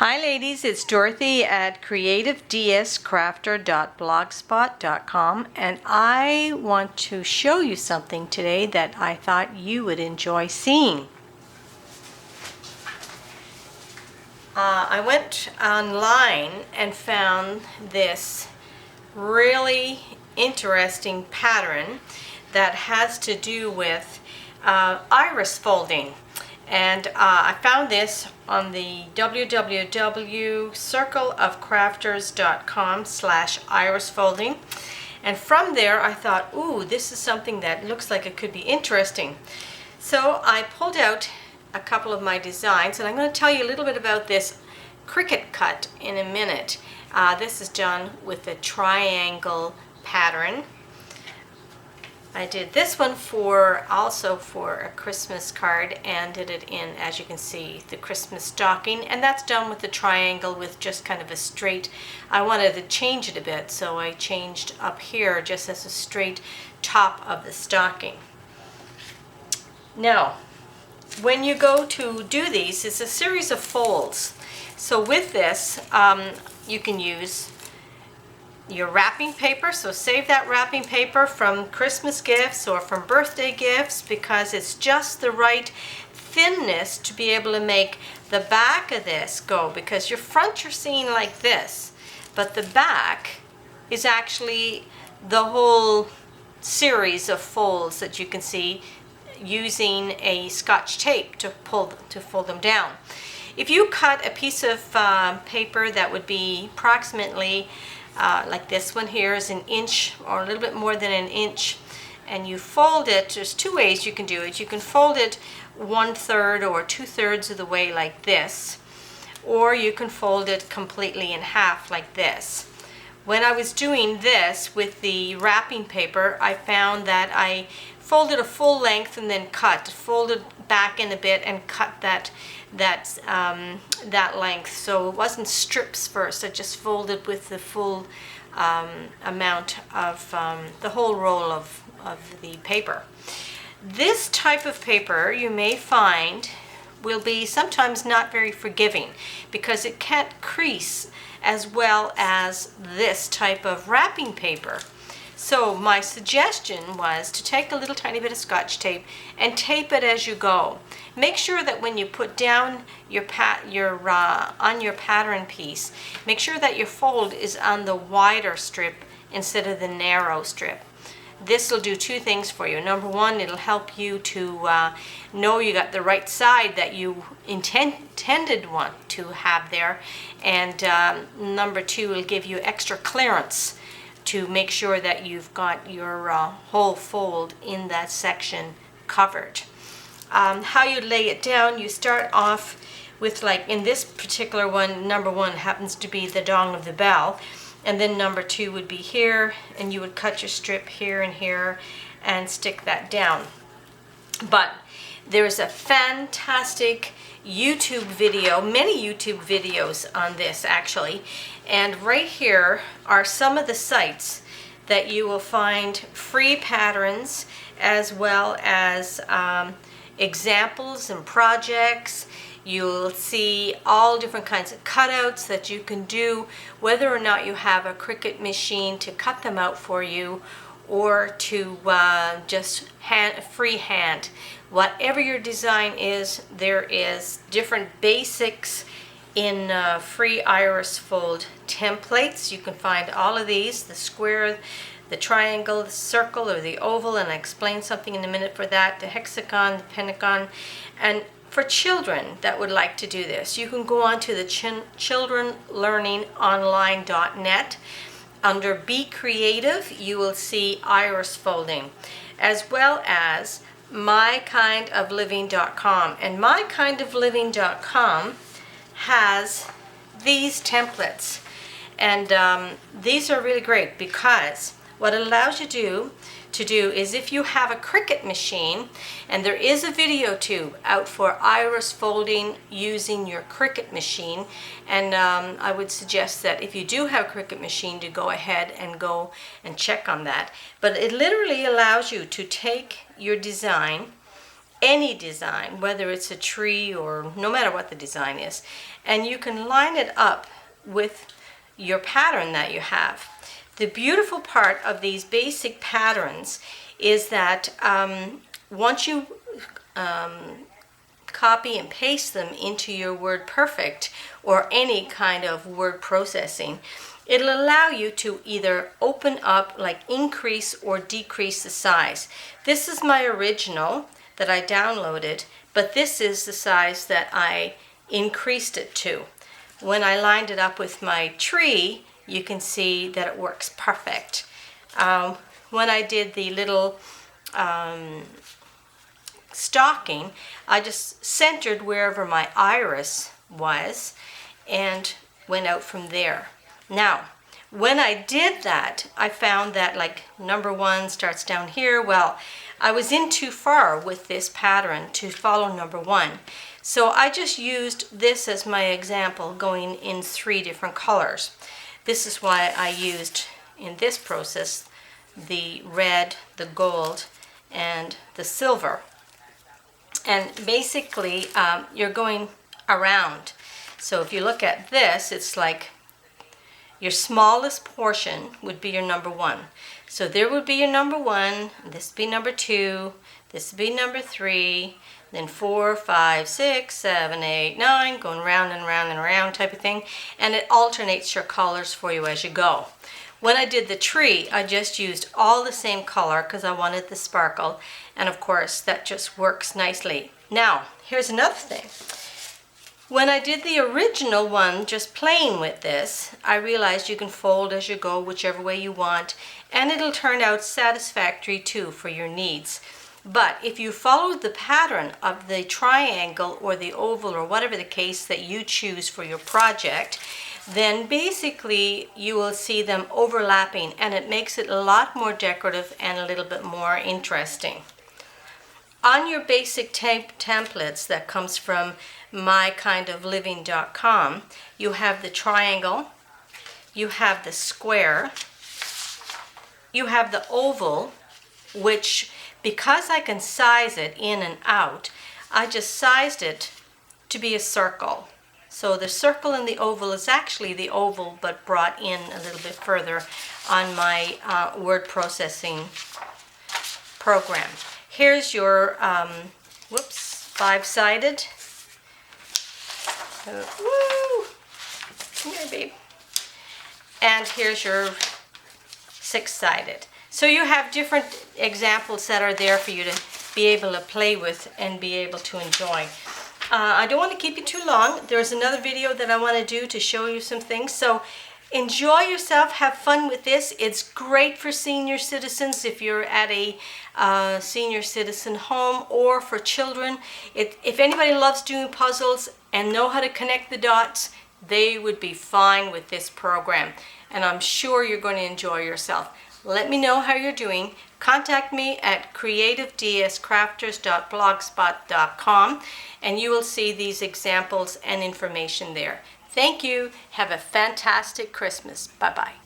Hi ladies, it's Dorothy at creativedscrafter.blogspot.com, and I want to show you something today that I thought you would enjoy seeing. I went online and found this really interesting pattern that has to do with iris folding. And I found this on the www.circleofcrafters.com/iris folding, and from there I thought, ooh, this is something that looks like it could be interesting. So I pulled out a couple of my designs, and I'm going to tell you a little bit about this Cricut cut in a minute. This is done with a triangle pattern. I did this one also for a Christmas card, and did it in, as you can see, the Christmas stocking, and that's done with the triangle with just kind of a straight. I wanted to change it a bit, so I changed up here just as a straight top of the stocking. Now, when you go to do these, it's a series of folds. So with this, you can use your wrapping paper, so save that wrapping paper from Christmas gifts or from birthday gifts, because it's just the right thinness to be able to make the back of this go, because your front you're seeing like this, but the back is actually the whole series of folds that you can see using a Scotch tape to fold them down. If you cut a piece of paper that would be approximately like this one here is an inch or a little bit more than an inch, and you fold it, there's two ways you can do it. You can fold it 1/3 or 2/3 of the way like this, or you can fold it completely in half like this. When I was doing this with the wrapping paper, I found that I folded a full length and then folded back in a bit and cut that length, so it wasn't strips first. I just folded with the full amount of the whole roll of the paper. This type of paper, you may find, will be sometimes not very forgiving because it can't crease as well as this type of wrapping paper. So my suggestion was to take a little tiny bit of Scotch tape and tape it as you go. Make sure that when you put down on your pattern piece, make sure that your fold is on the wider strip instead of the narrow strip. This will do two things for you. Number one, it'll help you to know you got the right side that you intended want to have there, and number two, it'll give you extra clearance to make sure that you've got your whole fold in that section covered. How you lay it down, you start off with, like in this particular one, number one happens to be the dong of the bell, and then number two would be here, and you would cut your strip here and here and stick that down. But there's a fantastic YouTube video, many YouTube videos on this actually, and right here are some of the sites that you will find free patterns as well as examples and projects. You'll see all different kinds of cutouts that you can do, whether or not you have a Cricut machine to cut them out for you, or to just freehand. Whatever your design is, there is different basics in free iris fold templates. You can find all of these, the square, the triangle, the circle, or the oval, and I explain something in a minute for that, the hexagon, the pentagon. And for children that would like to do this, you can go on to the childrenlearningonline.net. Under Be Creative, you will see iris folding, as well as mykindofliving.com. And mykindofliving.com has these templates, and these are really great because what it allows you to do is, if you have a Cricut machine, and there is a video tube out for iris folding using your Cricut machine, and I would suggest that if you do have a Cricut machine to go ahead and check on that. But it literally allows you to take your design any design, whether it's a tree or no matter what the design is, and you can line it up with your pattern that you have. The beautiful part of these basic patterns is that once you copy and paste them into your WordPerfect or any kind of word processing, it'll allow you to either open up, like increase or decrease the size. This is my original that I downloaded, but this is the size that I increased it to. When I lined it up with my tree, you can see that it works perfect. When I did the little stocking, I just centered wherever my iris was and went out from there. Now, when I did that, I found that like number 1 starts down here. Well, I was in too far with this pattern to follow number 1. So I just used this as my example, going in 3 different colors. This is why I used in this process the red, the gold, and the silver. And basically you're going around. So if you look at this, it's like your smallest portion would be your number 1. So there would be your number 1, this would be number 2, this would be number 3, then 4, 5, 6, 7, 8, 9, going round and round and around type of thing. And it alternates your colors for you as you go. When I did the tree, I just used all the same color because I wanted the sparkle. And of course, that just works nicely. Now, here's another thing. When I did the original one, just playing with this, I realized you can fold as you go, whichever way you want, and it'll turn out satisfactory too for your needs. But if you followed the pattern of the triangle or the oval or whatever the case that you choose for your project, then basically you will see them overlapping, and it makes it a lot more decorative and a little bit more interesting. On your basic templates that comes from mykindofliving.com, you have the triangle, you have the square, you have the oval, which because I can size it in and out, I just sized it to be a circle. So the circle and the oval is actually the oval, but brought in a little bit further on my word processing program. Here's your, 5-sided. Woo! Come here, babe. And here's your 6-sided. So you have different examples that are there for you to be able to play with and be able to enjoy. I don't want to keep you too long. There's another video that I want to do to show you some things. So enjoy yourself, have fun with this. It's great for senior citizens if you're at a senior citizen home, or for children. If anybody loves doing puzzles and know how to connect the dots, they would be fine with this program. And I'm sure you're going to enjoy yourself. Let me know how you're doing. Contact me at creativedscrafters.blogspot.com and you will see these examples and information there. Thank you. Have a fantastic Christmas. Bye-bye.